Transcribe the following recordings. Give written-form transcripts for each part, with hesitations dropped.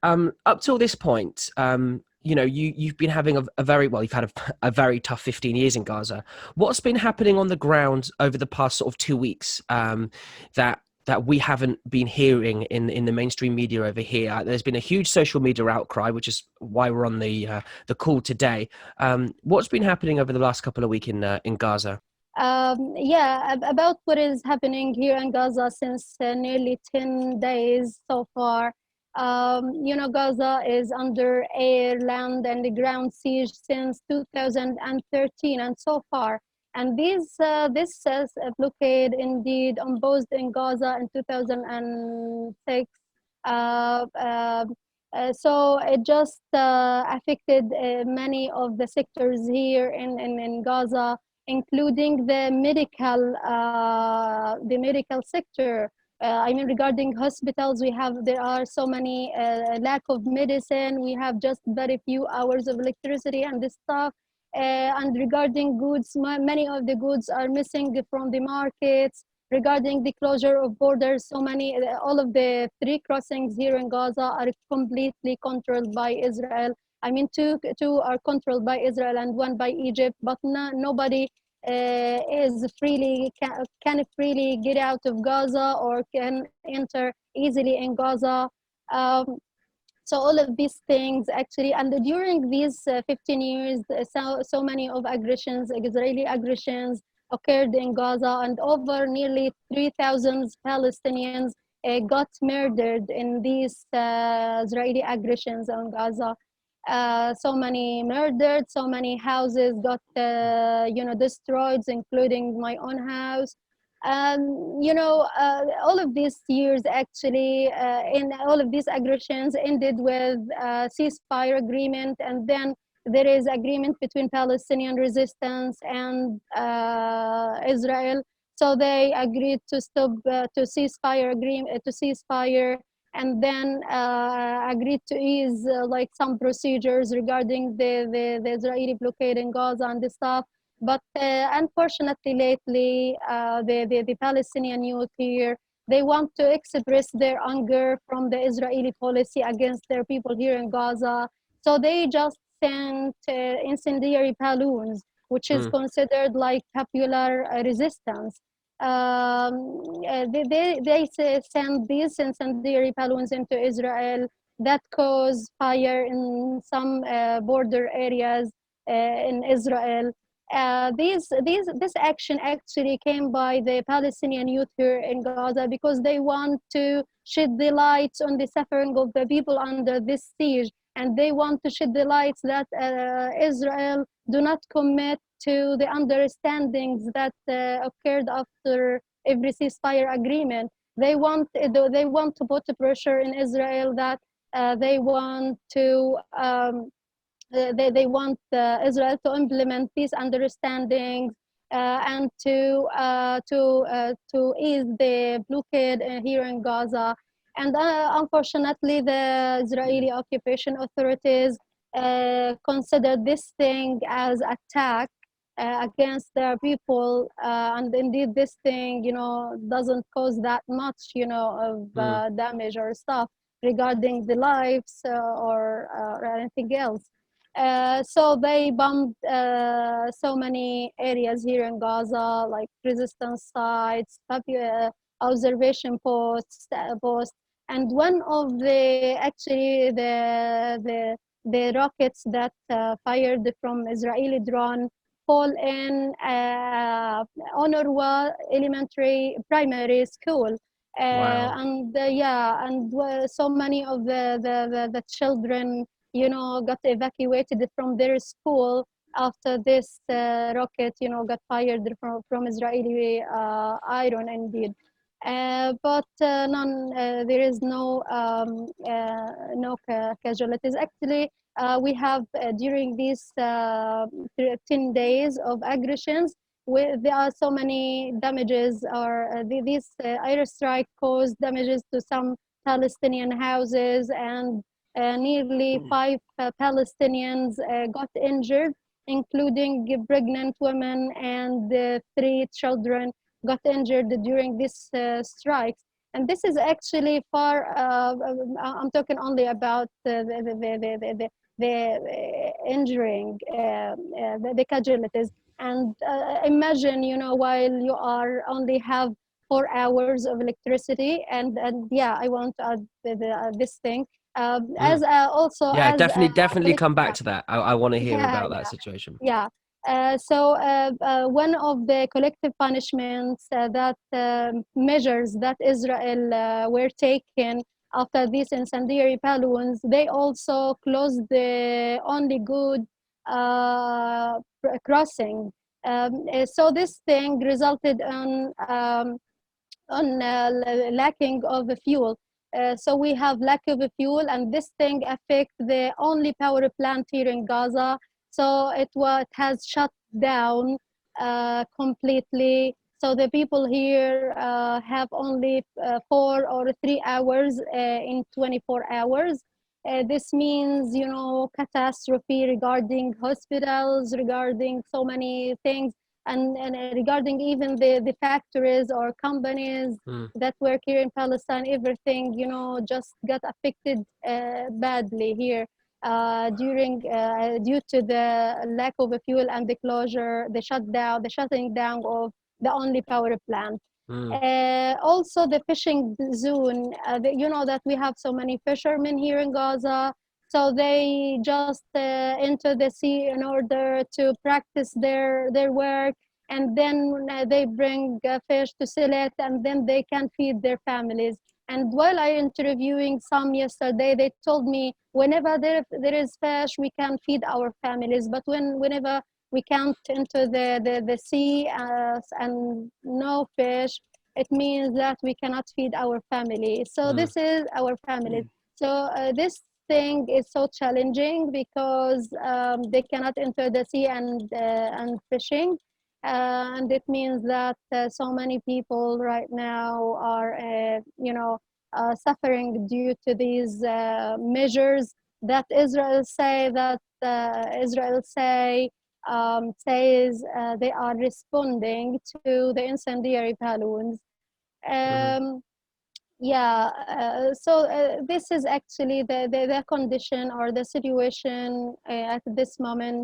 Up till this point, you've been having a very well, you've had a very tough 15 years in Gaza. What's been happening on the ground over the past sort of 2 weeks that we haven't been hearing in the mainstream media over here? There's been a huge social media outcry, which is why we're on the call today. What's been happening over the last couple of weeks in Gaza? About what is happening here in Gaza since nearly 10 days so far. Gaza is under air, land, and the ground siege since 2013 and so far. And this blockade indeed imposed in Gaza in 2006. Uh, uh, so it just affected many of the sectors here in Gaza, including the medical sector. Regarding hospitals, there are so many lack of medicine. We have just very few hours of electricity and this stuff. And regarding goods, many of the goods are missing from the markets. Regarding the closure of borders, all of the three crossings here in Gaza are completely controlled by Israel. Two are controlled by Israel and one by Egypt, but nobody can freely get out of Gaza or can enter easily in Gaza. Um, so all of these things actually, and during these 15 years, so many of Israeli aggressions occurred in Gaza, and over nearly 3,000 Palestinians got murdered in these Israeli aggressions on Gaza. So many murdered, so many houses got destroyed, including my own house. All of these years actually, in all of these aggressions ended with a ceasefire agreement, and then there is agreement between Palestinian resistance and Israel. So they agreed to stop to ceasefire, and then agreed to ease like some procedures regarding the Israeli blockade in Gaza and the stuff. But unfortunately, lately, the Palestinian youth here, they want to express their anger from the Israeli policy against their people here in Gaza. So they just sent incendiary balloons, which is Mm. considered like popular resistance. They send these incendiary balloons into Israel that cause fire in some border areas in Israel. This action actually came by the Palestinian youth here in Gaza because they want to shed the lights on the suffering of the people under this siege, and they want to shed the lights that Israel do not commit to the understandings that occurred after every ceasefire agreement. They want to put the pressure in Israel that they want Israel to implement these understandings and to ease the blockade here in Gaza. And unfortunately, the Israeli occupation authorities consider this thing as attack against their people, and indeed this thing, doesn't cause that much, of Mm. damage or stuff regarding the lives or anything else. So they bombed so many areas here in Gaza, like resistance sites, observation posts, and one of the rockets that fired from Israeli drone fall in Honorwa Elementary Primary School. Wow. So many of the children, got evacuated from their school after this rocket, got fired from Israeli iron indeed. But there is no casualties. Actually, we have during these 10 days of aggressions, there are so many damages, or this airstrike caused damages to some Palestinian houses, and nearly five Palestinians got injured, including pregnant women and three children got injured during these strikes. And this is actually far. I'm talking only about the injuring, the casualties. And imagine, while you are only have 4 hours of electricity, and yeah, I want to add this thing, Mm. as also Yeah, as definitely collect, come back yeah, to that. I want to hear yeah, about that yeah, situation. yeah. One of the collective punishments, that measures that Israel were taken after these incendiary balloons, they also closed the only good crossing. So this thing resulted on lacking of the fuel. So we have lack of the fuel, and this thing affect the only power plant here in Gaza. So it has shut down completely. So the people here have only 4 or 3 hours in 24 hours. This means, catastrophe regarding hospitals, regarding so many things, and regarding even the factories or companies Mm. that work here in Palestine, everything, just got affected badly here due to the lack of fuel and the closure, the shutting down of the only power plant. Mm. Also, the fishing zone. You know that we have so many fishermen here in Gaza, so they just enter the sea in order to practice their work, and then they bring fish to sell it, and then they can feed their families. And while I interviewing some yesterday, they told me whenever there is fish, we can feed our families, but whenever we can't enter the sea and no fish, it means that we cannot feed our family. So Mm. this is our families. So this thing is so challenging because they cannot enter the sea and fishing, and it means that so many people right now are, suffering due to these measures that Israel says they are responding to the incendiary balloons. Mm. Um, yeah, so this is actually the condition or the situation at this moment.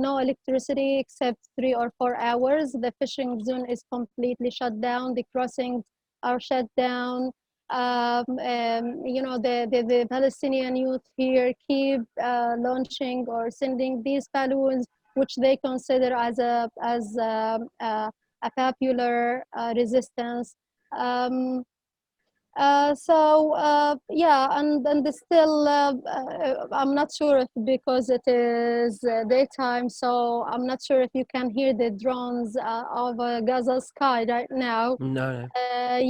No electricity except 3 or 4 hours. The fishing zone is completely shut down. The crossings are shut down. The Palestinian youth here keep launching or sending these balloons, which they consider as a popular resistance. Um, yeah, and still, I'm not sure if because it is daytime, so I'm not sure if you can hear the drones over Gaza sky right now. No, no.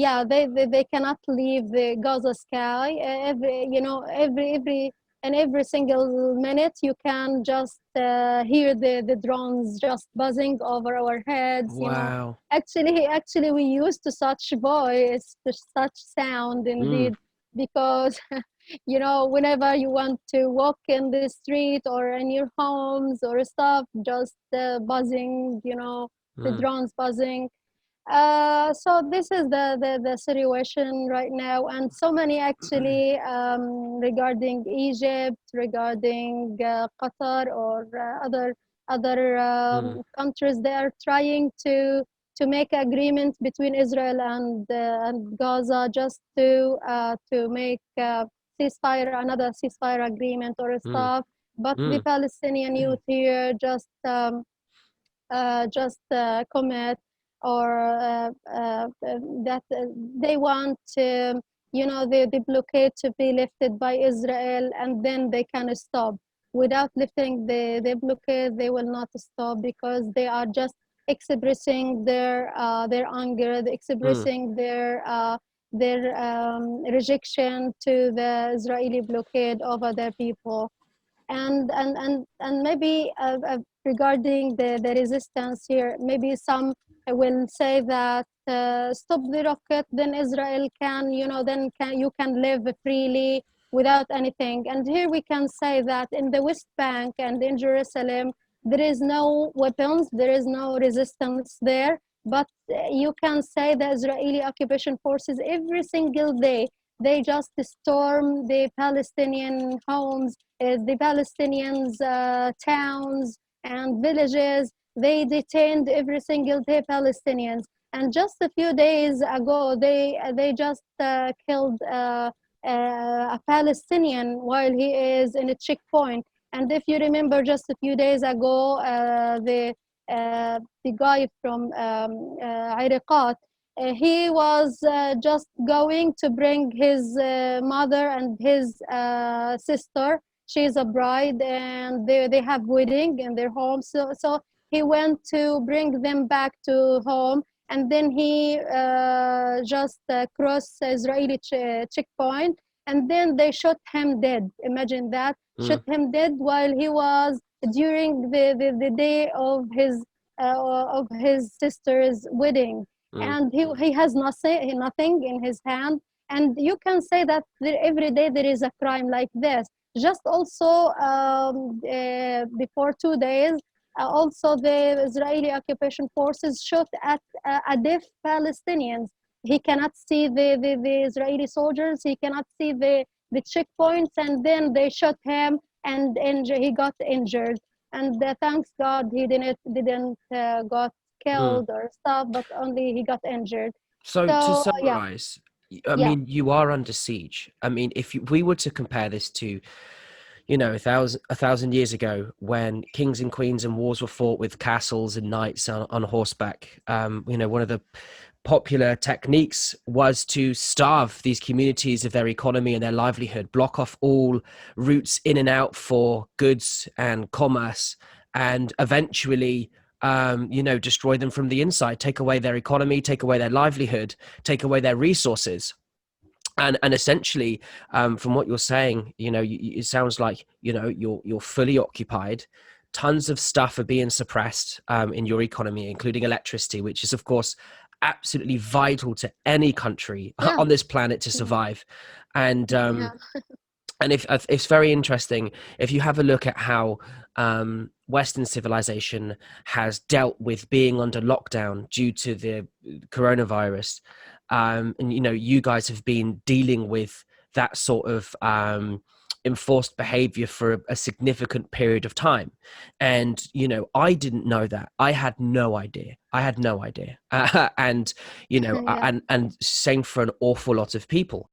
Yeah, they cannot leave the Gaza sky. Every single minute you can just hear the drones just buzzing over our heads. Wow. Actually, we used to such voice, to such sound Mm. indeed, because whenever you want to walk in the street or in your homes or stuff, just buzzing, the Mm. drones buzzing. So this is the situation right now, and so many actually regarding Egypt, regarding Qatar or other Mm. countries. They are trying to make agreement between Israel and Gaza just to make another ceasefire agreement or Mm. stuff. But the Mm. Palestinian youth here just commit or that they want the blockade to be lifted by Israel, and then they can stop. Without lifting the blockade, they will not stop because they are just expressing their anger, Mm. expressing their rejection to the Israeli blockade over their people. And maybe regarding the resistance here, maybe some will say that stop the rocket, then Israel can, then you can live freely without anything. And here we can say that in the West Bank and in Jerusalem, there is no weapons, there is no resistance there. but you can say the Israeli occupation forces every single day they just storm the Palestinian homes, the Palestinians' towns and villages. They detained every single day Palestinians. And just a few days ago, they just killed a Palestinian while he is in a checkpoint. And if you remember, just a few days ago, the guy from Iraqat, he was just going to bring his mother and his sister. She's a bride, and they have wedding in their home. So he went to bring them back to home, and then he just crossed Israeli checkpoint, and then they shot him dead. Imagine that, shot Mm, him dead while he was during the day of his sister's wedding, mm, and he has nothing in his hand. And you can say that every day there is a crime like this. Just also before 2 days, also the Israeli occupation forces shot at a deaf Palestinians. He cannot see the Israeli soldiers. He cannot see the checkpoints, and then they shot him, and he got injured. And thanks God he didn't got mm. killed or stuff, but only he got injured. So to So yeah, summarize, I yeah, mean, you are under siege. I mean, if we were to compare this to, you know, a thousand years ago, when kings and queens and wars were fought with castles and knights on horseback, you know, one of the popular techniques was to starve these communities of their economy and their livelihood, block off all routes in and out for goods and commerce, and eventually, you know, destroy them from the inside, take away their economy, take away their livelihood, take away their resources. And essentially, from what you're saying, you know, it sounds like, you know, you're fully occupied. Tons of stuff are being suppressed in your economy, including electricity, which is, of course, absolutely vital to any country yeah, on this planet to mhm, survive. And yeah, if it's very interesting if you have a look at how Western civilization has dealt with being under lockdown due to the coronavirus, and you know, you guys have been dealing with that sort of enforced behavior for a significant period of time. And you know, I didn't know that. I had no idea. I had no idea. And you know, yeah. and same for an awful lot of people.